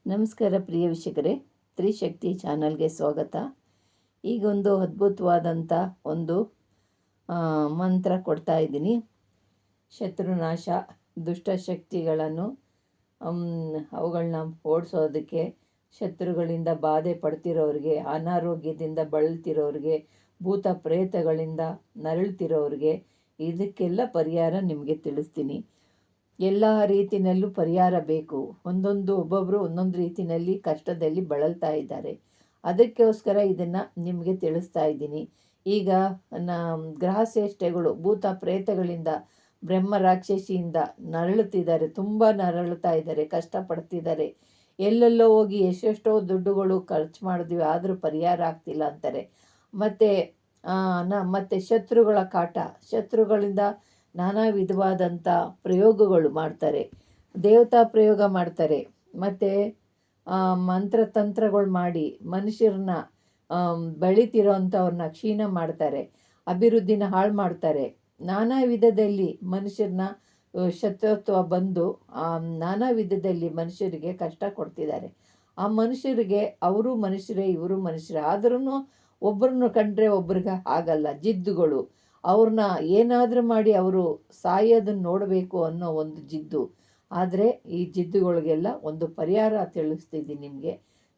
ನಮಸ್ಕಾರ ಪ್ರಿಯ ವೀಕ್ಷಕರೇ, ತ್ರಿಶಕ್ತಿ ಚಾನಲ್ಗೆ ಸ್ವಾಗತ. ಈಗೊಂದು ಅದ್ಭುತವಾದಂಥ ಒಂದು ಮಂತ್ರ ಕೊಡ್ತಾ ಇದ್ದೀನಿ. ಶತ್ರುನಾಶ, ದುಷ್ಟಶಕ್ತಿಗಳನ್ನು ಅವುಗಳನ್ನ ಓಡಿಸೋದಕ್ಕೆ, ಶತ್ರುಗಳಿಂದ ಬಾಧೆ ಪಡ್ತಿರೋರಿಗೆ, ಅನಾರೋಗ್ಯದಿಂದ ಬಳಲ್ತಿರೋರಿಗೆ, ಭೂತ ಪ್ರೇತಗಳಿಂದ ನರಳ್ತಿರೋರಿಗೆ ಇದಕ್ಕೆಲ್ಲ ಪರಿಹಾರ ನಿಮಗೆ ತಿಳಿಸ್ತೀನಿ. ಎಲ್ಲ ರೀತಿಯಲ್ಲೂ ಪರಿಹಾರ ಬೇಕು. ಒಬ್ಬೊಬ್ಬರು ಒಂದೊಂದು ರೀತಿಯಲ್ಲಿ ಕಷ್ಟದಲ್ಲಿ ಬಳಲ್ತಾ ಇದ್ದಾರೆ. ಅದಕ್ಕೋಸ್ಕರ ಇದನ್ನು ನಿಮಗೆ ತಿಳಿಸ್ತಾ ಇದ್ದೀನಿ. ಈಗ ಗ್ರಹಚೇಷ್ಟೆಗಳು, ಭೂತ ಪ್ರೇತಗಳಿಂದ, ಬ್ರಹ್ಮ ರಾಕ್ಷಸಿಯಿಂದ ನರಳುತ್ತಿದ್ದಾರೆ, ತುಂಬ ನರಳುತ್ತಾ ಇದ್ದಾರೆ, ಕಷ್ಟಪಡ್ತಿದ್ದಾರೆ. ಎಲ್ಲೆಲ್ಲೋ ಹೋಗಿ ಎಷ್ಟೆಷ್ಟೋ ದುಡ್ಡುಗಳು ಖರ್ಚು ಮಾಡಿದ್ವಿ, ಆದರೂ ಪರಿಹಾರ ಆಗ್ತಿಲ್ಲ ಅಂತಾರೆ. ಮತ್ತು ಶತ್ರುಗಳ ಕಾಟ, ಶತ್ರುಗಳಿಂದ ನಾನಾ ವಿಧವಾದಂಥ ಪ್ರಯೋಗಗಳು ಮಾಡ್ತಾರೆ, ದೇವತಾ ಪ್ರಯೋಗ ಮಾಡ್ತಾರೆ, ಮತ್ತು ಮಂತ್ರತಂತ್ರಗಳು ಮಾಡಿ ಮನುಷ್ಯರನ್ನ ಬೆಳೀತಿರೋ ಅಂಥವ್ರನ್ನ ಕ್ಷೀಣ ಮಾಡ್ತಾರೆ, ಅಭಿವೃದ್ಧಿನ ಹಾಳು ಮಾಡ್ತಾರೆ. ನಾನಾ ವಿಧದಲ್ಲಿ ಮನುಷ್ಯರನ್ನ ಶತ್ರುತ್ವ ಬಂದು ನಾನಾ ವಿಧದಲ್ಲಿ ಮನುಷ್ಯರಿಗೆ ಕಷ್ಟ ಕೊಡ್ತಿದ್ದಾರೆ. ಆ ಮನುಷ್ಯರಿಗೆ ಅವರು ಮನುಷ್ಯರೇ, ಇವರು ಮನುಷ್ಯರೇ, ಆದ್ರೂ ಒಬ್ಬರನ್ನು ಕಂಡ್ರೆ ಒಬ್ರಿಗೆ ಆಗಲ್ಲ. ಜಿದ್ದುಗಳು, ಅವ್ರನ್ನ ಏನಾದರೂ ಮಾಡಿ ಅವರು ಸಾಯೋದನ್ನು ನೋಡಬೇಕು ಅನ್ನೋ ಒಂದು ಜಿದ್ದು. ಆದರೆ ಈ ಜಿದ್ದುಗಳಿಗೆಲ್ಲ ಒಂದು ಪರಿಹಾರ ತಿಳಿಸ್ತಿದ್ದೀನಿ ನಿಮಗೆ.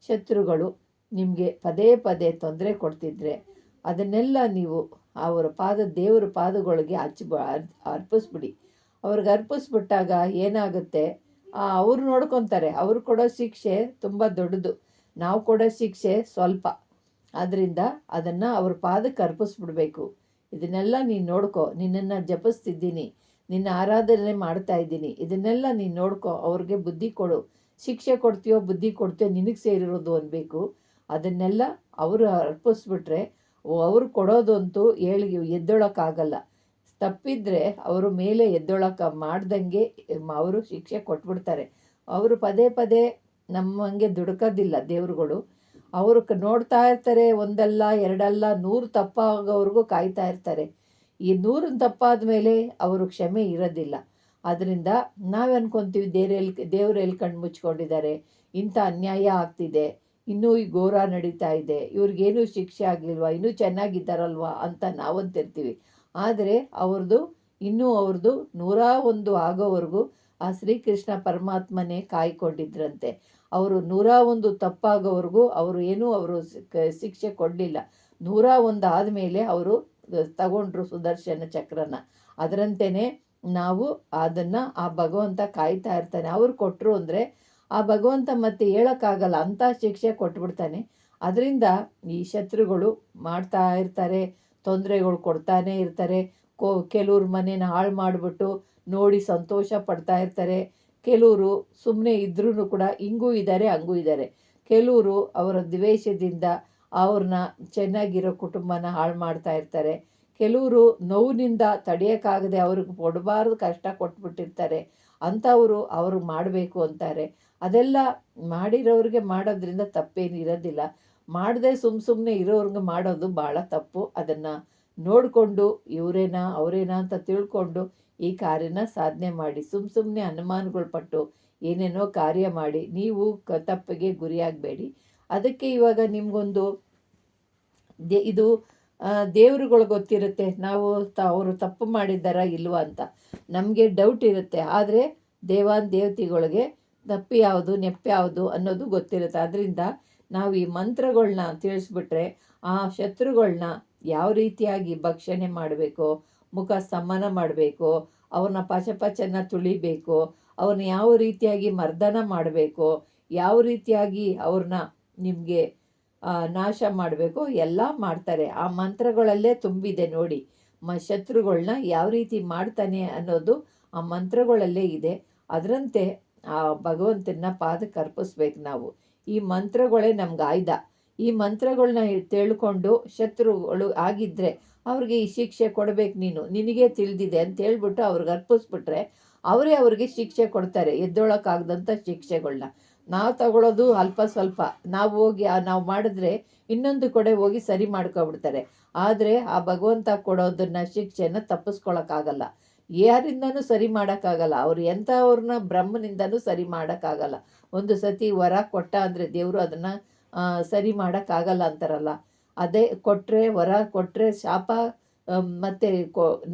ಶತ್ರುಗಳು ನಿಮಗೆ ಪದೇ ಪದೇ ತೊಂದರೆ ಕೊಡ್ತಿದ್ರೆ ಅದನ್ನೆಲ್ಲ ನೀವು ದೇವರ ಪಾದಗಳಿಗೆ ಅರ್ಪಿಸ್ಬಿಡಿ. ಅವ್ರಿಗೆ ಅರ್ಪಿಸ್ಬಿಟ್ಟಾಗ ಏನಾಗುತ್ತೆ, ಅವರು ನೋಡ್ಕೊತಾರೆ. ಅವರು ಕೊಡೋ ಶಿಕ್ಷೆ ತುಂಬ ದೊಡ್ಡದು, ನಾವು ಕೊಡೋ ಶಿಕ್ಷೆ ಸ್ವಲ್ಪ. ಆದ್ದರಿಂದ ಅದನ್ನು ಅವ್ರ ಪಾದಕ್ಕೆ ಅರ್ಪಿಸ್ಬಿಡ್ಬೇಕು. ಇದನ್ನೆಲ್ಲ ನೀನು ನೋಡ್ಕೊ, ನಿನ್ನನ್ನು ಜಪಿಸ್ತಿದ್ದೀನಿ, ನಿನ್ನ ಆರಾಧನೆ ಮಾಡ್ತಾ ಇದ್ದೀನಿ, ಇದನ್ನೆಲ್ಲ ನೀನು ನೋಡ್ಕೊ, ಅವ್ರಿಗೆ ಬುದ್ಧಿ ಕೊಡು. ಶಿಕ್ಷೆ ಕೊಡ್ತೀಯೋ ಬುದ್ಧಿ ಕೊಡ್ತೀಯೋ ನಿನಗೆ ಸೇರಿರೋದು ಅನ್ಬೇಕು. ಅದನ್ನೆಲ್ಲ ಅವರು ಅರ್ಪಿಸ್ಬಿಟ್ರೆ ಅವರು ಕೊಡೋದಂತೂ ಎದ್ದೊಳಕ್ಕಾಗಲ್ಲ. ತಪ್ಪಿದ್ರೆ ಅವರು ಮೇಲೆ ಎದ್ದೊಳಕ್ಕೆ ಮಾಡ್ದಂಗೆ ಅವರು ಶಿಕ್ಷೆ ಕೊಟ್ಬಿಡ್ತಾರೆ. ಅವರು ಪದೇ ಪದೇ ನಮ್ಮಂಗೆ ದುಡುಕೋದಿಲ್ಲ ದೇವ್ರುಗಳು. ಅವರು ನೋಡ್ತಾ ಇರ್ತಾರೆ, ಒಂದಲ್ಲ ಎರಡಲ್ಲ 100 ತಪ್ಪಾಗೋವರೆಗೂ ಕಾಯ್ತಾ ಇರ್ತಾರೆ. ಈ 100 ತಪ್ಪಾದ ಮೇಲೆ ಅವರು ಕ್ಷಮೆ ಇರೋದಿಲ್ಲ. ಆದ್ದರಿಂದ ನಾವು ಅನ್ಕೊತೀವಿ ದೇವ್ರು ಎಲ್ಲಿ ಕಣ್ಣು ಮುಚ್ಕೊಂಡಿದ್ದಾರೆ, ಇಂಥ ಅನ್ಯಾಯ ಆಗ್ತಿದೆ, ಇನ್ನೂ ಈ ಘೋರ ನಡೀತಾ ಇದೆ, ಇವ್ರಿಗೇನೂ ಶಿಕ್ಷೆ ಆಗಲಿಲ್ವಾ, ಇನ್ನೂ ಚೆನ್ನಾಗಿದ್ದಾರಲ್ವಾ ಅಂತ ನಾವಂತಿರ್ತೀವಿ. ಆದರೆ ಅವ್ರದ್ದು 101 ಆಗೋವರೆಗೂ ಆ ಶ್ರೀಕೃಷ್ಣ ಪರಮಾತ್ಮನೇ ಕಾಯ್ಕೊಂಡಿದ್ರಂತೆ. ಅವರು 101 ತಪ್ಪಾಗೋವರೆಗೂ ಅವರು ಶಿಕ್ಷೆ ಕೊಡಲಿಲ್ಲ. 101 ಆದಮೇಲೆ ಅವರು ತಗೊಂಡ್ರು ಸುದರ್ಶನ ಚಕ್ರನ. ಅದರಂತೆಯೇ ನಾವು ಅದನ್ನು ಆ ಭಗವಂತ ಕಾಯ್ತಾ ಇರ್ತಾನೆ. ಅವ್ರು ಕೊಟ್ಟರು ಅಂದರೆ ಆ ಭಗವಂತ ಮತ್ತೆ ಹೇಳೋಕ್ಕಾಗಲ್ಲ, ಅಂಥ ಶಿಕ್ಷೆ ಕೊಟ್ಬಿಡ್ತಾನೆ. ಅದರಿಂದ ಈ ಶತ್ರುಗಳು ಮಾಡ್ತಾ ಇರ್ತಾರೆ, ತೊಂದರೆಗಳು ಕೊಡ್ತಾನೆ ಇರ್ತಾರೆ. ಕೆಲವ್ರ ಮನೇನ ಹಾಳು ಮಾಡಿಬಿಟ್ಟು ನೋಡಿ ಸಂತೋಷ ಪಡ್ತಾ ಇರ್ತಾರೆ. ಕೆಲವರು ಸುಮ್ಮನೆ ಇದ್ರೂ ಕೂಡ ಹಿಂಗೂ ಇದ್ದಾರೆ ಹಂಗೂ ಇದ್ದಾರೆ. ಕೆಲವರು ಅವರ ದ್ವೇಷದಿಂದ ಅವ್ರನ್ನ ಚೆನ್ನಾಗಿರೋ ಕುಟುಂಬನ ಹಾಳು ಮಾಡ್ತಾ ಇರ್ತಾರೆ. ಕೆಲವರು ನೋವಿನಿಂದ ತಡೆಯೋಕ್ಕಾಗದೆ ಅವ್ರಿಗೆ ಕೊಡಬಾರ್ದು ಕಷ್ಟ ಕೊಟ್ಬಿಟ್ಟಿರ್ತಾರೆ. ಅಂಥವರು ಅವ್ರಿಗೆ ಮಾಡಬೇಕು ಅಂತಾರೆ. ಅದೆಲ್ಲ ಮಾಡಿರೋರಿಗೆ ಮಾಡೋದ್ರಿಂದ ತಪ್ಪೇನಿರೋದಿಲ್ಲ. ಮಾಡದೆ ಸುಮ್ಮನೆ ಇರೋರ್ಗೆ ಮಾಡೋದು ಭಾಳ ತಪ್ಪು. ಅದನ್ನು ನೋಡಿಕೊಂಡು ಇವರೇನಾ ಅವರೇನಾ ಅಂತ ತಿಳ್ಕೊಂಡು ಈ ಕಾರ್ಯನ ಸಾಧನೆ ಮಾಡಿ. ಸುಮ್ಮನೆ ಅನುಮಾನಗಳು ಪಟ್ಟು ಏನೇನೋ ಕಾರ್ಯ ಮಾಡಿ ನೀವು ತಪ್ಪಿಗೆ ಗುರಿಯಾಗಬೇಡಿ. ಅದಕ್ಕೆ ಇವಾಗ ನಿಮಗೊಂದು ಇದು ದೇವರುಗಳು ಗೊತ್ತಿರುತ್ತೆ, ಅವರು ತಪ್ಪು ಮಾಡಿದ್ದಾರಾ ಇಲ್ವಾ ಅಂತ ನಮಗೆ ಡೌಟ್ ಇರುತ್ತೆ. ಆದರೆ ದೇವತೆಗಳಿಗೆ ತಪ್ಪು ಯಾವುದು ನೆಪ್ಪು ಯಾವುದು ಅನ್ನೋದು ಗೊತ್ತಿರುತ್ತೆ. ಅದರಿಂದ ನಾವು ಈ ಮಂತ್ರಗಳನ್ನ ತಿಳಿಸ್ಬಿಟ್ರೆ ಆ ಶತ್ರುಗಳನ್ನ ಯಾವ ರೀತಿಯಾಗಿ ಭಕ್ಷಣೆ ಮಾಡಬೇಕು, ಮುಖ ಸಮಾನ ಮಾಡಬೇಕು, ಅವ್ರನ್ನ ಪಚಪಚನ ತುಳಿಬೇಕು, ಅವ್ರನ್ನ ಯಾವ ರೀತಿಯಾಗಿ ಮರ್ದನ ಮಾಡಬೇಕು, ಯಾವ ರೀತಿಯಾಗಿ ಅವ್ರನ್ನ ನಿಮಗೆ ನಾಶ ಮಾಡಬೇಕು ಎಲ್ಲ ಮಾಡ್ತಾರೆ. ಆ ಮಂತ್ರಗಳಲ್ಲೇ ತುಂಬಿದೆ ನೋಡಿ. ಶತ್ರುಗಳನ್ನ ಯಾವ ರೀತಿ ಮಾಡ್ತಾನೆ ಅನ್ನೋದು ಆ ಮಂತ್ರಗಳಲ್ಲೇ ಇದೆ. ಅದರಂತೆ ಆ ಭಗವಂತನ ಪಾದಕ್ಕೆ ಅರ್ಪಿಸ್ಬೇಕು ನಾವು. ಈ ಮಂತ್ರಗಳೇ ನಮ್ಗೆ ಆಯ್ದ. ಈ ಮಂತ್ರಗಳನ್ನ ತಿಳ್ಕೊಂಡು ಶತ್ರುಗಳು ಆಗಿದ್ದರೆ ಅವ್ರಿಗೆ ಈ ಶಿಕ್ಷೆ ಕೊಡಬೇಕು, ನಿನಗೆ ತಿಳಿದಿದೆ ಅಂತ ಹೇಳ್ಬಿಟ್ಟು ಅವ್ರಿಗೆ ಅರ್ಪಿಸ್ಬಿಟ್ರೆ ಅವ್ರಿಗೆ ಶಿಕ್ಷೆ ಕೊಡ್ತಾರೆ, ಎದ್ದೊಳಕ್ಕಾಗದಂಥ ಶಿಕ್ಷೆಗಳನ್ನ. ನಾವು ತಗೊಳ್ಳೋದು ಅಲ್ಪ ಸ್ವಲ್ಪ, ನಾವು ಮಾಡಿದ್ರೆ ಇನ್ನೊಂದು ಕಡೆ ಹೋಗಿ ಸರಿ ಮಾಡ್ಕೊಬಿಡ್ತಾರೆ. ಆದರೆ ಆ ಭಗವಂತ ಕೊಡೋದನ್ನ ಶಿಕ್ಷೆನ ತಪ್ಪಿಸ್ಕೊಳಕ್ಕಾಗಲ್ಲ, ಯಾರಿಂದನೂ ಸರಿ ಮಾಡೋಕ್ಕಾಗಲ್ಲ. ಅವ್ರು ಎಂಥವ್ರನ್ನ ಬ್ರಹ್ಮನಿಂದನೂ ಸರಿ ಮಾಡೋಕ್ಕಾಗಲ್ಲ. ಒಂದು ಸತಿ ವರ ಕೊಟ್ಟ ಅಂದರೆ ದೇವರು ಅದನ್ನು ಸರಿ ಮಾಡೋಕ್ಕಾಗಲ್ಲ ಅಂತಾರಲ್ಲ, ಅದೇ ಕೊಟ್ಟರೆ ವರ ಕೊಟ್ಟರೆ ಶಾಪ ಮತ್ತು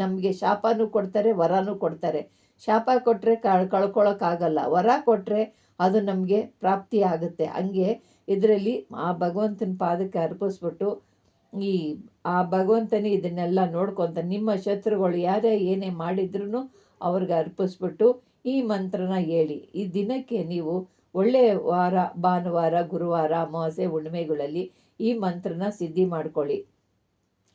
ನಮಗೆ ಶಾಪನೂ ಕೊಡ್ತಾರೆ, ವರನೂ ಕೊಡ್ತಾರೆ. ಶಾಪ ಕೊಟ್ಟರೆ ಕಳ್ಕೊಳ್ಳೋಕ್ಕಾಗಲ್ಲ, ವರ ಕೊಟ್ಟರೆ ಅದು ನಮಗೆ ಪ್ರಾಪ್ತಿ ಆಗುತ್ತೆ. ಹಂಗೆ ಇದರಲ್ಲಿ ಆ ಭಗವಂತನ ಪಾದಕ್ಕೆ ಅರ್ಪಿಸ್ಬಿಟ್ಟು ಆ ಭಗವಂತನೇ ಇದನ್ನೆಲ್ಲ ನೋಡ್ಕೊತ ನಿಮ್ಮ ಶತ್ರುಗಳು ಯಾರೇ ಏನೇ ಮಾಡಿದ್ರೂ ಅವ್ರಿಗೆ ಅರ್ಪಿಸ್ಬಿಟ್ಟು ಈ ಮಂತ್ರನ ಹೇಳಿ. ಈ ದಿನಕ್ಕೆ ನೀವು ಒಳ್ಳೆಯ ವಾರ, ಭಾನುವಾರ, ಗುರುವಾರ, ಅಮಾವಾಸ್ಯೆ, ಹುಣ್ಣಿಮೆಗಳಲ್ಲಿ ಈ ಮಂತ್ರನ ಸಿದ್ಧಿ ಮಾಡ್ಕೊಳ್ಳಿ.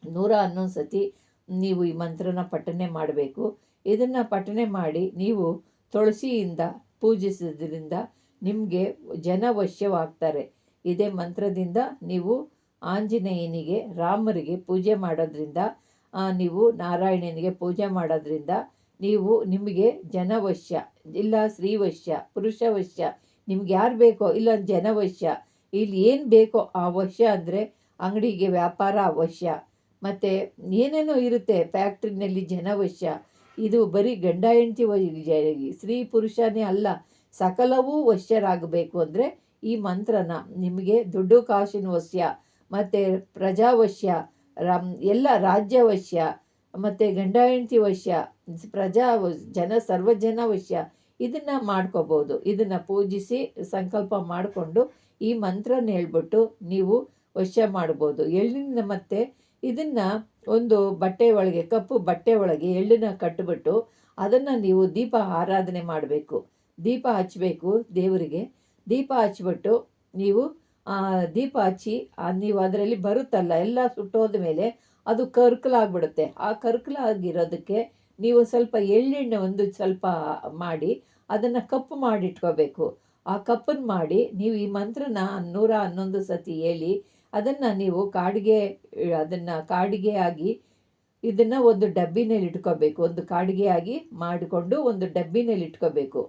111 ಸತಿ ನೀವು ಈ ಮಂತ್ರನ ಪಠನೆ ಮಾಡಬೇಕು. ಇದನ್ನು ಪಠನೆ ಮಾಡಿ ನೀವು ತುಳಸಿಯಿಂದ ಪೂಜಿಸೋದ್ರಿಂದ ನಿಮಗೆ ಜನವಶ್ಯವಾಗ್ತಾರೆ. ಇದೇ ಮಂತ್ರದಿಂದ ನೀವು ಆಂಜನೇಯನಿಗೆ, ರಾಮರಿಗೆ ಪೂಜೆ ಮಾಡೋದ್ರಿಂದ, ನೀವು ನಾರಾಯಣನಿಗೆ ಪೂಜೆ ಮಾಡೋದ್ರಿಂದ ನಿಮಗೆ ಜನವಶ್ಯ, ಇಲ್ಲ ಸ್ತ್ರೀವಶ್ಯ, ಪುರುಷವಶ್ಯ, ನಿಮ್ಗೆ ಯಾರು ಬೇಕೋ, ಇಲ್ಲ ಜನವಶ್ಯ, ಇಲ್ಲಿ ಏನು ಬೇಕೋ ಆ ವಶ್ಯ. ಅಂದರೆ ಅಂಗಡಿಗೆ ವ್ಯಾಪಾರ ಅವಶ್ಯ, ಮತ್ತು ಏನೇನೋ ಇರುತ್ತೆ ಫ್ಯಾಕ್ಟ್ರಿನಲ್ಲಿ ಜನವಶ್ಯ. ಇದು ಬರೀ ಗಂಡ ಹೆಂಡತಿ ಸ್ತ್ರೀ ಪುರುಷನೇ ಅಲ್ಲ, ಸಕಲವೂ ವಶ್ಯರಾಗಬೇಕು ಅಂದರೆ ಈ ಮಂತ್ರನ ನಿಮಗೆ ದುಡ್ಡು ಕಾಸಿನ ವಶ್ಯ, ಮತ್ತು ಪ್ರಜಾವಶ್ಯ, ಎಲ್ಲ ರಾಜ್ಯವಶ್ಯ, ಮತ್ತು ಗಂಡ ಹೆಂಡತಿ ವಶ್ಯ, ಸರ್ವಜನ ವಶ್ಯ, ಇದನ್ನು ಮಾಡ್ಕೋಬೋದು. ಇದನ್ನು ಪೂಜಿಸಿ ಸಂಕಲ್ಪ ಮಾಡಿಕೊಂಡು ಈ ಮಂತ್ರನ ಹೇಳ್ಬಿಟ್ಟು ನೀವು ವಶ್ಯ ಮಾಡ್ಬೋದು. ಎಳ್ಳಿನ ಮತ್ತು ಇದನ್ನು ಒಂದು ಬಟ್ಟೆ ಒಳಗೆ, ಕಪ್ಪು ಬಟ್ಟೆ ಒಳಗೆ ಎಳ್ಳನ್ನ ಕಟ್ಟಿಬಿಟ್ಟು ಅದನ್ನು ನೀವು ದೀಪ ಆರಾಧನೆ ಮಾಡಬೇಕು. ದೀಪ ಹಚ್ಚಬೇಕು ದೇವರಿಗೆ. ದೀಪ ಹಚ್ಬಿಟ್ಟು ನೀವು ದೀಪ ಹಚ್ಚಿ ನೀವು ಅದರಲ್ಲಿ ಬರುತ್ತಲ್ಲ ಎಲ್ಲ ಸುಟ್ಟೋದ ಮೇಲೆ ಅದು ಕರ್ಕಲಾಗ್ಬಿಡುತ್ತೆ. ಆ ಕರ್ಕಲಾಗಿರೋದಕ್ಕೆ ನೀವು ಸ್ವಲ್ಪ ಎಳ್ಳೆಣ್ಣೆ ಒಂದು ಸ್ವಲ್ಪ ಮಾಡಿ ಅದನ್ನು ಕಪ್ಪು ಮಾಡಿಟ್ಕೋಬೇಕು. ಆ ಕಪ್ಪನ್ನು ಮಾಡಿ ನೀವು ಈ ಮಂತ್ರನ 111 ಸತಿ ಹೇಳಿ ಅದನ್ನು ನೀವು ಕಾಡಿಗೆ ಆಗಿ ಇದನ್ನು ಒಂದು ಡಬ್ಬಿನಲ್ಲಿ ಇಟ್ಕೋಬೇಕು. ಒಂದು ಕಾಡಿಗೆ ಆಗಿ ಮಾಡಿಕೊಂಡು ಒಂದು ಡಬ್ಬಿನಲ್ಲಿ ಇಟ್ಕೋಬೇಕು.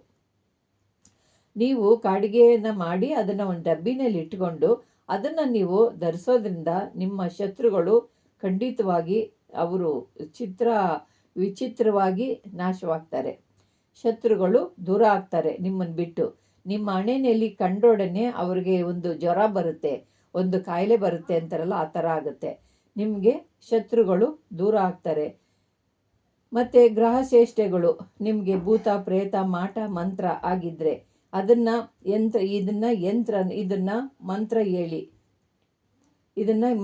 ನೀವು ಕಾಡಿಗೆಯನ್ನು ಮಾಡಿ ಅದನ್ನು ಒಂದು ಡಬ್ಬಿನಲ್ಲಿ ಇಟ್ಕೊಂಡು ಅದನ್ನು ನೀವು ಧರಿಸೋದ್ರಿಂದ ನಿಮ್ಮ ಶತ್ರುಗಳು ಖಂಡಿತವಾಗಿ ಅವರು ವಿಚಿತ್ರವಾಗಿ ನಾಶವಾಗ್ತಾರೆ. ಶತ್ರುಗಳು ದೂರ ಆಗ್ತಾರೆ ನಿಮ್ಮನ್ನು ಬಿಟ್ಟು. ನಿಮ್ಮ ಹಣೆಯಲ್ಲಿ ಕಂಡೊಡನೆ ಅವ್ರಿಗೆ ಒಂದು ಜ್ವರ ಬರುತ್ತೆ, ಒಂದು ಕಾಯಿಲೆ ಬರುತ್ತೆ ಅಂತಾರಲ್ಲ, ಆ ಥರ ಆಗುತ್ತೆ. ನಿಮಗೆ ಶತ್ರುಗಳು ದೂರ ಆಗ್ತಾರೆ. ಮತ್ತು ಗ್ರಹ ಚೇಷ್ಟೆಗಳು ನಿಮಗೆ ಭೂತ ಪ್ರೇತ ಮಾಟ ಮಂತ್ರ ಆಗಿದ್ದರೆ ಇದನ್ನು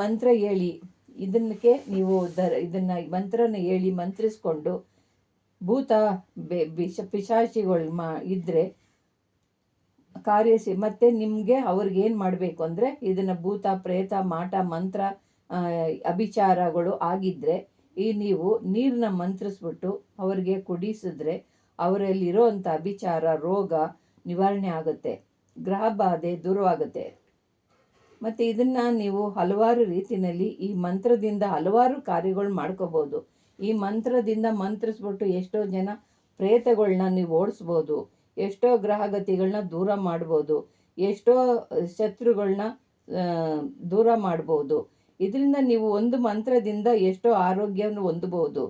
ಮಂತ್ರ ಹೇಳಿ ಇದಕ್ಕೆ ನೀವು ಇದನ್ನು ಮಂತ್ರನ ಹೇಳಿ ಮಂತ್ರಿಸ್ಕೊಂಡು ಭೂತ ಪಿಶಾಚಿಗಳು ಇದ್ದರೆ ಮತ್ತು ನಿಮಗೆ ಅವ್ರಿಗೇನು ಮಾಡಬೇಕು ಅಂದರೆ ಇದನ್ನು ಭೂತ ಪ್ರೇತ ಮಾಟ ಮಂತ್ರ ಅಭಿಚಾರಗಳು ಆಗಿದ್ದರೆ ನೀವು ನೀರನ್ನ ಮಂತ್ರಿಸ್ಬಿಟ್ಟು ಅವರಿಗೆ ಕುಡಿಸಿದ್ರೆ ಅವರಲ್ಲಿರೋ ಅಂಥ ಅಭಿಚಾರ ರೋಗ ನಿವಾರಣೆ ಆಗುತ್ತೆ, ಗ್ರಹ ಬಾಧೆ ದೂರವಾಗುತ್ತೆ. ಮತ್ತು ಇದನ್ನು ನೀವು ಹಲವಾರು ರೀತಿಯಲ್ಲಿ ಈ ಮಂತ್ರದಿಂದ ಹಲವಾರು ಕಾರ್ಯಗಳು ಮಾಡ್ಕೋಬೋದು. ಈ ಮಂತ್ರದಿಂದ ಮಂತ್ರಿಸ್ಬಿಟ್ಟು ಎಷ್ಟೋ ಜನ ಪ್ರೇತಗಳನ್ನ ನೀವು ಓಡಿಸ್ಬೋದು, ಎಷ್ಟೋ ಗ್ರಹಗತಿಗಳನ್ನ ದೂರ ಮಾಡ್ಬೋದು, ಎಷ್ಟೋ ಶತ್ರುಗಳನ್ನ ದೂರ ಮಾಡ್ಬೋದು. ಇದರಿಂದ ನೀವು ಒಂದು ಮಂತ್ರದಿಂದ ಎಷ್ಟೋ ಆರೋಗ್ಯವನ್ನು ಹೊಂದಬಹುದು.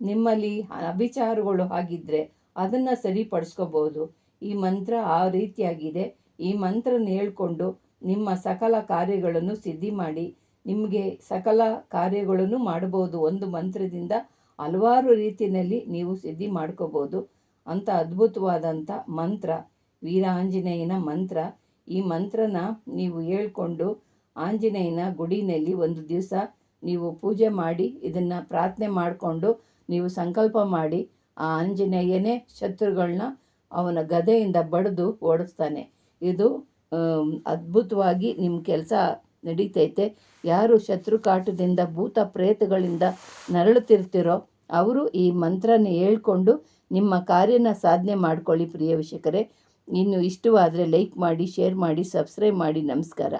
ನಿಮ್ಮಲ್ಲಿ ಅಭಿಚಾರಗಳು ಆಗಿದ್ದರೆ ಅದನ್ನು ಸರಿಪಡಿಸ್ಕೋಬೋದು. ಈ ಮಂತ್ರ ಆ ರೀತಿಯಾಗಿದೆ. ಈ ಮಂತ್ರನ ಹೇಳ್ಕೊಂಡು ನಿಮ್ಮ ಸಕಲ ಕಾರ್ಯಗಳನ್ನು ಸಿದ್ಧಿ ಮಾಡಿ ನಿಮಗೆ ಸಕಲ ಕಾರ್ಯಗಳನ್ನು ಮಾಡಬಹುದು. ಒಂದು ಮಂತ್ರದಿಂದ ಹಲವಾರು ರೀತಿಯಲ್ಲಿ ನೀವು ಸಿದ್ಧಿ ಮಾಡ್ಕೋಬೋದು. ಅಂಥ ಅದ್ಭುತವಾದಂಥ ಮಂತ್ರ ವೀರಾಂಜನೇಯನ ಮಂತ್ರ. ಈ ಮಂತ್ರನ ನೀವು ಹೇಳ್ಕೊಂಡು ಆಂಜನೇಯನ ಗುಡಿನಲ್ಲಿ ಒಂದು ದಿವಸ ನೀವು ಪೂಜೆ ಮಾಡಿ ಇದನ್ನು ಪ್ರಾರ್ಥನೆ ಮಾಡಿಕೊಂಡು ನೀವು ಸಂಕಲ್ಪ ಮಾಡಿ ಆ ಆಂಜನೇಯನೇ ಶತ್ರುಗಳನ್ನ ಅವನ ಗದೆಯಿಂದ ಬಡಿದು ಓಡಿಸ್ತಾನೆ. ಇದು ಅದ್ಭುತವಾಗಿ ನಿಮ್ಮ ಕೆಲಸ ನಡೀತೈತೆ. ಯಾರು ಶತ್ರುಕಾಟದಿಂದ ಭೂತ ಪ್ರೇತಗಳಿಂದ ನರಳುತ್ತಿರ್ತಿರೋ ಅವರು ಈ ಮಂತ್ರನ ಹೇಳ್ಕೊಂಡು ನಿಮ್ಮ ಕಾರ್ಯನ ಸಾಧನೆ ಮಾಡ್ಕೊಳ್ಳಿ. ಪ್ರಿಯ ವೀಕ್ಷಕರೇ, ಇನ್ನು ಇಷ್ಟವಾದರೆ ಲೈಕ್ ಮಾಡಿ, ಶೇರ್ ಮಾಡಿ, ಸಬ್ಸ್ಕ್ರೈಬ್ ಮಾಡಿ. ನಮಸ್ಕಾರ.